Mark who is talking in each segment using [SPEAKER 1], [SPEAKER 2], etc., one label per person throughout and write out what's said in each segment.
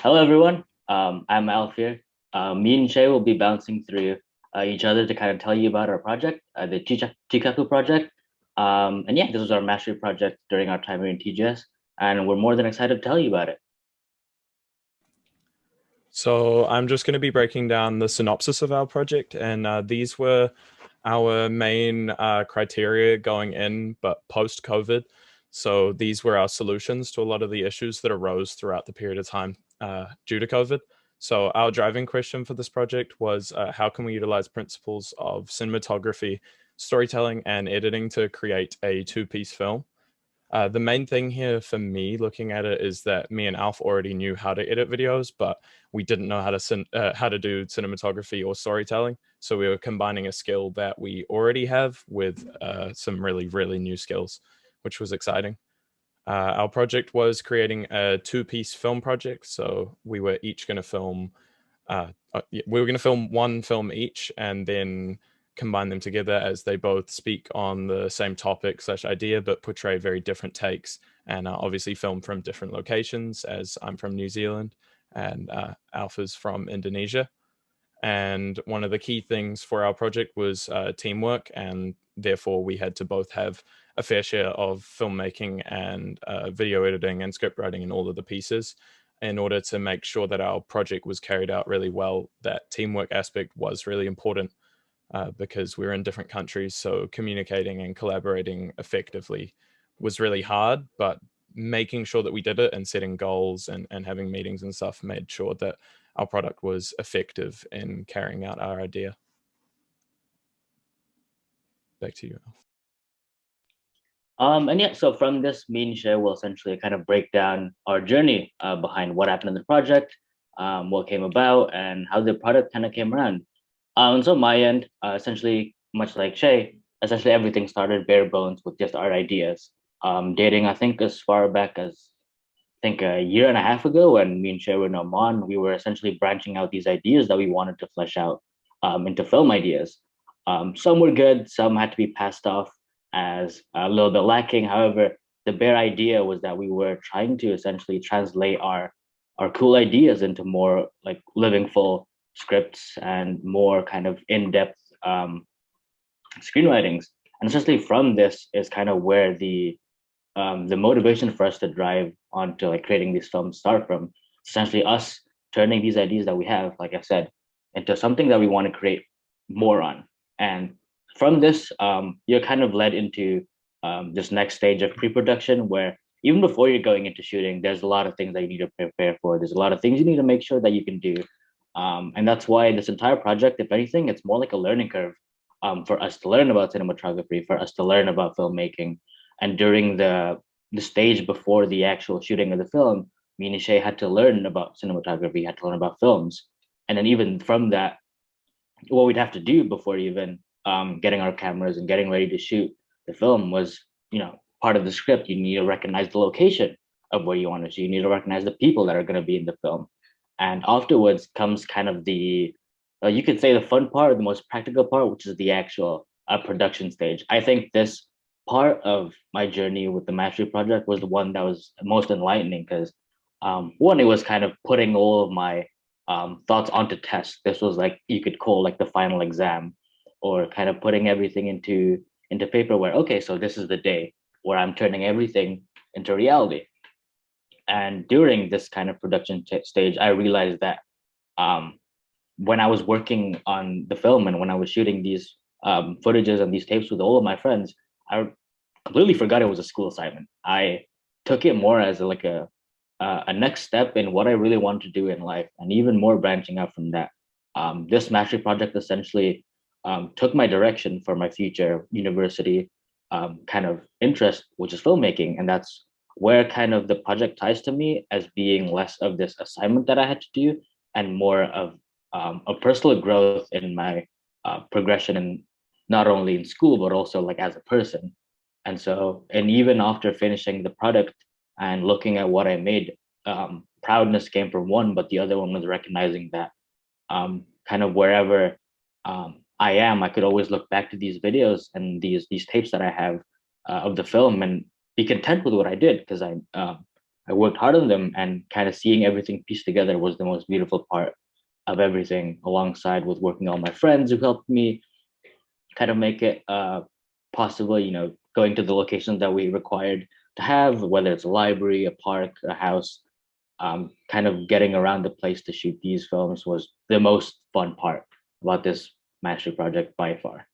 [SPEAKER 1] Hello, everyone. I'm Alf here. Me and Shay will be bouncing through each other to kind of tell you about our project, the Chikaku project. And yeah, this was our mastery project during our time here in TGS, and we're more than excited to tell you about it.
[SPEAKER 2] So I'm just going to be breaking down the synopsis of our project, and these were our main criteria going in, but post-COVID. So these were our solutions to a lot of the issues that arose throughout the period of time due to COVID. So our driving question for this project was how can we utilize principles of cinematography, storytelling, and editing to create a two-piece film? The main thing here for me looking at it is that me and Alf already knew how to edit videos, but we didn't know how to do cinematography or storytelling. So we were combining a skill that we already have with some really new skills, which was exciting. Our project was creating a two-piece film project, so we were each going to film. We were going to film one film each, and then combine them together as they both speak on the same topic slash idea, but portray very different takes, and obviously film from different locations. As I'm from New Zealand, and Alpha's from Indonesia. And one of the key things for our project was teamwork, and therefore we had to both have a fair share of filmmaking and video editing and script writing and all of the pieces in order to make sure that our project was carried out really well. That teamwork aspect was really important because we were in different countries, so communicating and collaborating effectively was really hard, but making sure that we did it and setting goals and having meetings and stuff made sure that our product was effective in carrying out our idea. Back to you.
[SPEAKER 1] And yeah, so from this, me and Shay will essentially kind of break down our journey behind what happened in the project, what came about, and how the product kind of came around. And so my end, essentially, much like Shay, essentially everything started bare bones with just our ideas. Dating, I think, as far back as I think a year and a half ago, when me and Shay were in Oman, we were essentially branching out these ideas that we wanted to flesh out into film ideas. Some were good, some had to be passed off as a little bit lacking. However, the bare idea was that we were trying to essentially translate our cool ideas into more like living full scripts and more kind of in-depth screenwritings. And essentially from this is kind of where the motivation for us to drive onto like creating these films start from. Essentially us turning these ideas that we have, like I said, into something that we want to create more on. And from this, you're kind of led into this next stage of pre-production where even before you're going into shooting, there's a lot of things that you need to prepare for. There's a lot of things you need to make sure that you can do. And that's why this entire project, if anything, it's more like a learning curve for us to learn about cinematography, for us to learn about filmmaking. And during the stage before the actual shooting of the film, me and Shay had to learn about cinematography, had to learn about films. And then even from that, what we'd have to do before even getting our cameras and getting ready to shoot the film was, part of the script. You need to recognize the location of where you want to shoot. You need to recognize the people that are going to be in the film. And afterwards comes kind of you could say the fun part, or the most practical part, which is the actual production stage. I think this part of my journey with the mastery project was the one that was most enlightening because one, it was kind of putting all of my thoughts onto test. This was like you could call like the final exam, or kind of putting everything into paper. Where okay, so this is the day where I'm turning everything into reality. And during this kind of production stage, I realized that um, when I was working on the film and when I was shooting these footages and these tapes with all of my friends, I completely forgot it was a school assignment. I took it more as like a next step in what I really wanted to do in life, and even more branching out from that. This mastery project essentially took my direction for my future university kind of interest, which is filmmaking, and that's where kind of the project ties to me as being less of this assignment that I had to do and more of a personal growth in my progression, and not only in school but also like as a person. And so, and even after finishing the product and looking at what I made, proudness came from one, but the other one was recognizing that kind of wherever I am, I could always look back to these videos and these tapes that I have of the film and be content with what I did because I worked hard on them, and kind of seeing everything pieced together was the most beautiful part of everything, alongside with working on my friends who helped me kind of make it possible, going to the locations that we required to have, whether it's a library, a park, a house. Kind of getting around the place to shoot these films was the most fun part about this mastery project by far.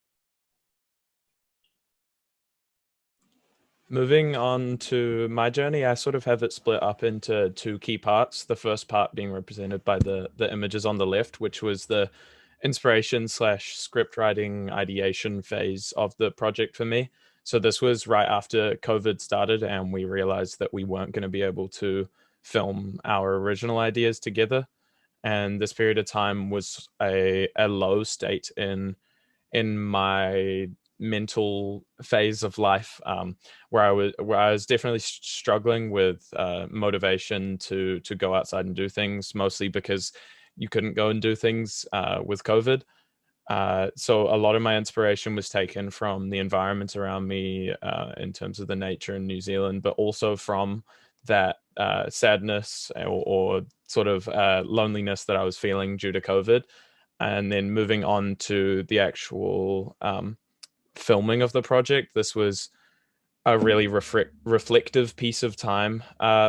[SPEAKER 2] Moving on to my journey, I sort of have it split up into two key parts. The first part being represented by the images on the left, which was the inspiration slash script writing ideation phase of the project for me. So this was right after COVID started, and we realized that we weren't going to be able to film our original ideas together. And this period of time was a low state in my mental phase of life, where I was definitely struggling with motivation to go outside and do things, mostly because you couldn't go and do things with COVID. So a lot of my inspiration was taken from the environment around me, in terms of the nature in New Zealand, but also from that sadness or sort of loneliness that I was feeling due to COVID. And then moving on to the actual filming of the project, this was a really reflective piece of time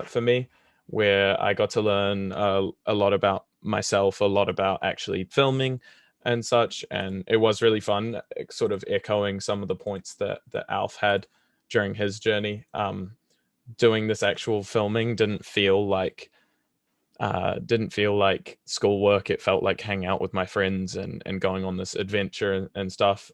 [SPEAKER 2] for me, where I got to learn a lot about myself, a lot about actually filming and such. And it was really fun, sort of echoing some of the points that Alf had during his journey. Doing this actual filming didn't feel like schoolwork. It felt like hanging out with my friends and going on this adventure and stuff.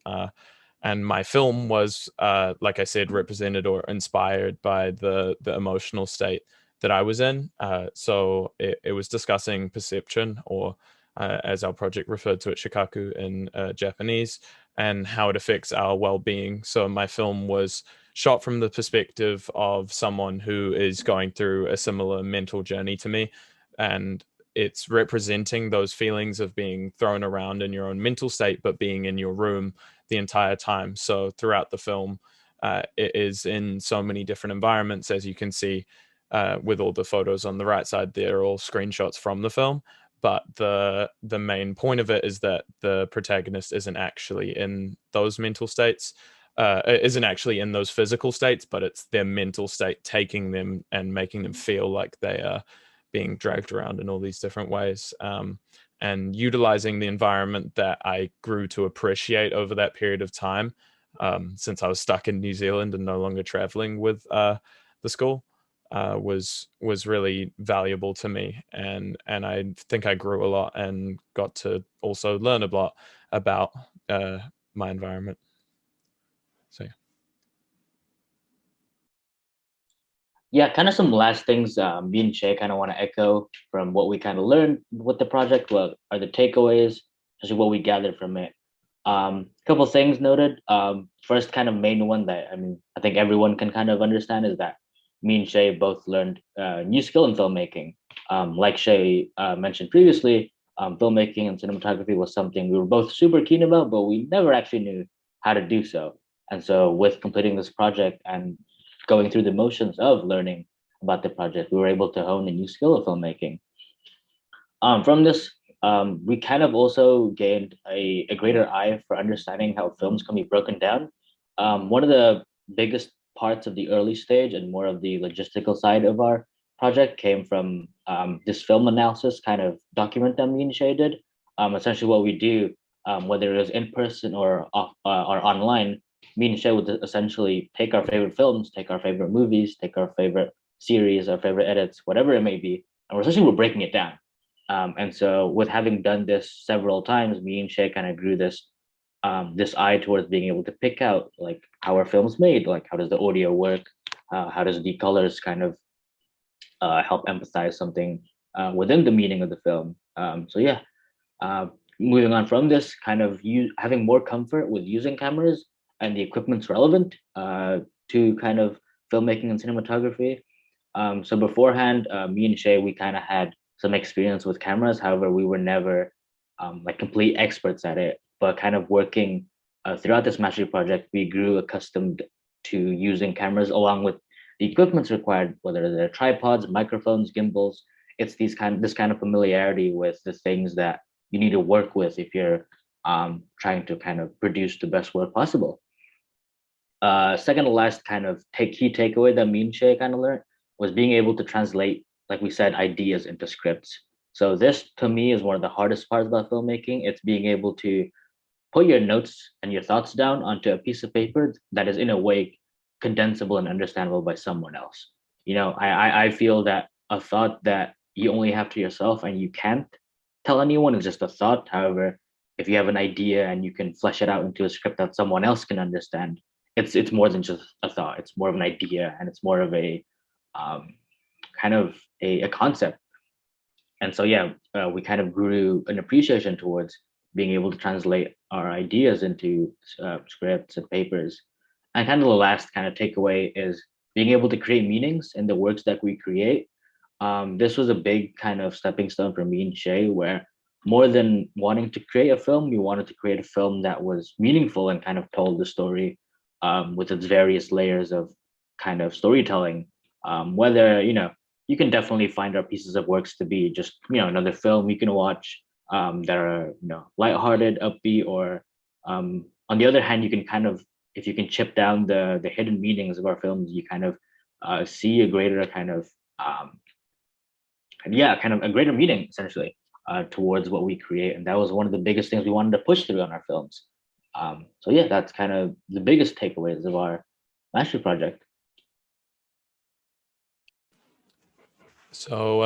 [SPEAKER 2] And my film was, like I said, represented or inspired by the emotional state that I was in. So it was discussing perception, or as our project referred to it, Chikaku in Japanese, and how it affects our well-being. So my film was shot from the perspective of someone who is going through a similar mental journey to me, and it's representing those feelings of being thrown around in your own mental state, but being in your room the entire time. So throughout the film, it is in so many different environments, as you can see, with all the photos on the right side. They're all screenshots from the film, but the main point of it is that the protagonist isn't actually in those mental states. Isn't actually in those physical states, but it's their mental state taking them and making them feel like they are being dragged around in all these different ways. And utilizing the environment that I grew to appreciate over that period of time, since I was stuck in New Zealand and no longer traveling with the school, was really valuable to me, and I think I grew a lot and got to also learn a lot about my environment. So yeah.
[SPEAKER 1] Yeah, kind of some last things me and Shay kind of want to echo from what we kind of learned with the project. What are the takeaways, especially what we gathered from it? A couple things noted. First, kind of main one that I think everyone can kind of understand is that me and Shay both learned new skill in filmmaking. Like Shay mentioned previously, filmmaking and cinematography was something we were both super keen about, but we never actually knew how to do so. And so, with completing this project and going through the motions of learning about the project, we were able to hone a new skill of filmmaking. From this, we kind of also gained a greater eye for understanding how films can be broken down. One of the biggest parts of the early stage and more of the logistical side of our project came from this film analysis kind of document that me and Shay did. Essentially, what we do, whether it was in person or online, me and Shay would essentially take our favorite films, take our favorite movies, take our favorite series, our favorite edits, whatever it may be, and we're breaking it down. And so, with having done this several times, me and Shay kind of grew this eye towards being able to pick out like how are films made, like how does the audio work, how does the colors kind of help empathize something within the meaning of the film. So yeah, uh, moving on from this, kind of having more comfort with using cameras and the equipment's relevant to kind of filmmaking and cinematography. So beforehand, me and Shay, we kind of had some experience with cameras. However, we were never like complete experts at it. But kind of working throughout this mastery project, we grew accustomed to using cameras along with the equipment's required, whether they're tripods, microphones, gimbals. It's this kind of familiarity with the things that you need to work with if you're trying to kind of produce the best work possible. Second to last kind of key takeaway that me and Shay kind of learned was being able to translate, like we said, ideas into scripts. So this to me is one of the hardest parts about filmmaking. It's being able to put your notes and your thoughts down onto a piece of paper that is in a way condensable and understandable by someone else. I feel that a thought that you only have to yourself and you can't tell anyone is just a thought. However, if you have an idea and you can flesh it out into a script that someone else can understand, it's more than just a thought. It's more of an idea, and it's more of a um, kind of a concept. And so yeah, we kind of grew an appreciation towards being able to translate our ideas into scripts and papers. And kind of the last kind of takeaway is being able to create meanings in the works that we create. This was a big kind of stepping stone for me and Shay, where more than wanting to create a film, we wanted to create a film that was meaningful and kind of told the story with its various layers of kind of storytelling. Whether, you can definitely find our pieces of works to be just, another film you can watch that are, lighthearted, upbeat, or on the other hand, you can kind of, if you can chip down the hidden meanings of our films, you kind of see a greater kind of kind of a greater meaning essentially towards what we create, and that was one of the biggest things we wanted to push through on our films. So yeah, that's kind of the biggest takeaways of our master project.
[SPEAKER 2] So